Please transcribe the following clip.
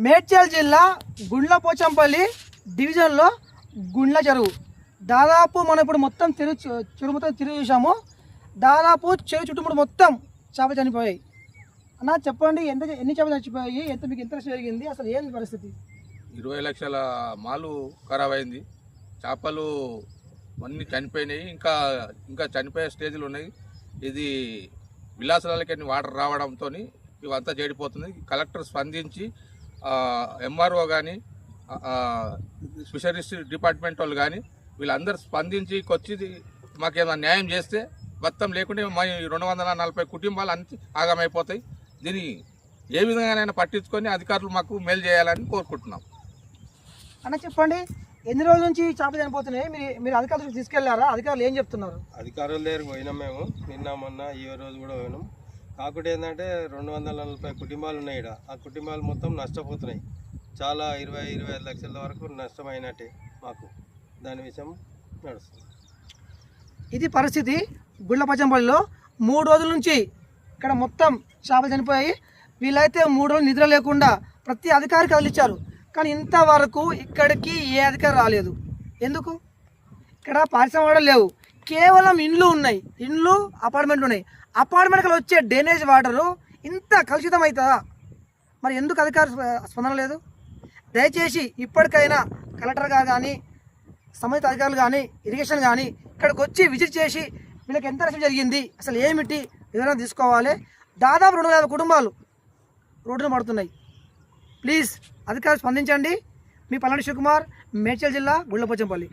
మేడ్చల్ జిల్లా గుండ్లపోచంపల్లి డివిజన్లో గుండ్ల చెరువు. దాదాపు మనం ఇప్పుడు మొత్తం చెరువు మొత్తం తిరిగి చూసాము. దాదాపు చెరువు చుట్టుముడు మొత్తం చేపలు చనిపోయాయి. అన్న చెప్పండి, ఎన్ని చేపలు చచ్చిపోయాయి, మీకు ఎంత జరిగింది, అసలు ఏంది పరిస్థితి? 20 లక్షల మాలు ఖరాబ్ అయింది. చేపలు అన్నీ చనిపోయినాయి, ఇంకా చనిపోయే స్టేజ్లు ఉన్నాయి. ఇది విలాసాలకి వాటర్ రావడంతో ఇవంతా చెడిపోతుంది. కలెక్టర్ స్పందించి ఎంఆర్ఓ కానీ ఫిషరీస్ డిపార్ట్మెంట్ వాళ్ళు కానీ వీళ్ళందరూ స్పందించి వచ్చి మాకేమైనా న్యాయం చేస్తే మొత్తం, లేకుంటే మా 240 కుటుంబాలు అన్ని ఆగమైపోతాయి. దీన్ని ఏ విధంగానైనా పట్టించుకొని అధికారులు మాకు మేలు చేయాలని కోరుకుంటున్నాం. అన్న చెప్పండి, ఎన్ని రోజుల నుంచి చేపలు చనిపోతున్నాయి? మీరు అధికారులకు తీసుకెళ్లారా? అధికారులు ఏం చెప్తున్నారు? అధికారుల దగ్గరికి పోయినాం మేము, నిన్న మొన్న ఈ రోజు కూడా పోయినాం. కాకపోతే ఏంటంటే 240 కుటుంబాలు ఉన్నాయి ఇక్కడ. ఆ కుటుంబాలు మొత్తం నష్టపోతున్నాయి. చాలా 20-25 లక్షల వరకు నష్టమైనట్టే మాకు. దాని విషయం నడుస్తుంది. ఇది పరిస్థితి. గుండ్లపోచంపల్లిలో 3 రోజుల నుంచి ఇక్కడ మొత్తం చేపలు చనిపోయాయి. వీళ్ళైతే 3 రోజులు నిద్ర లేకుండా ప్రతి అధికారికి కదిలిచ్చారు, కానీ ఇంతవరకు ఇక్కడికి ఏ అధికారి రాలేదు. ఎందుకు? ఇక్కడ పారిశ్రామిక లేవు, కేవలం ఇండ్లు ఉన్నాయి, ఇండ్లు అపార్ట్మెంట్లు ఉన్నాయి. అపార్ట్మెంట్కి వచ్చే డ్రైనేజ్ వాటరు ఇంత కలుషితం అవుతుందా? మరి ఎందుకు అధికారి స్పందన లేదు? దయచేసి ఇప్పటికైనా కలెక్టర్ గారు కానీ, సంబంధిత అధికారులు కానీ, ఇరిగేషన్ కానీ ఇక్కడికి వచ్చి విజిట్ చేసి వీళ్ళకి ఎంత నష్టం జరిగింది, అసలు ఏమిటి వివరణ తీసుకోవాలి. దాదాపు 250 కుటుంబాలు రోడ్డున పడుతున్నాయి. ప్లీజ్ అధికారులు స్పందించండి. మీ పల్నాడు శివకుమార్, మేడ్చల్ జిల్లా గుండ్లపోచంపల్లి.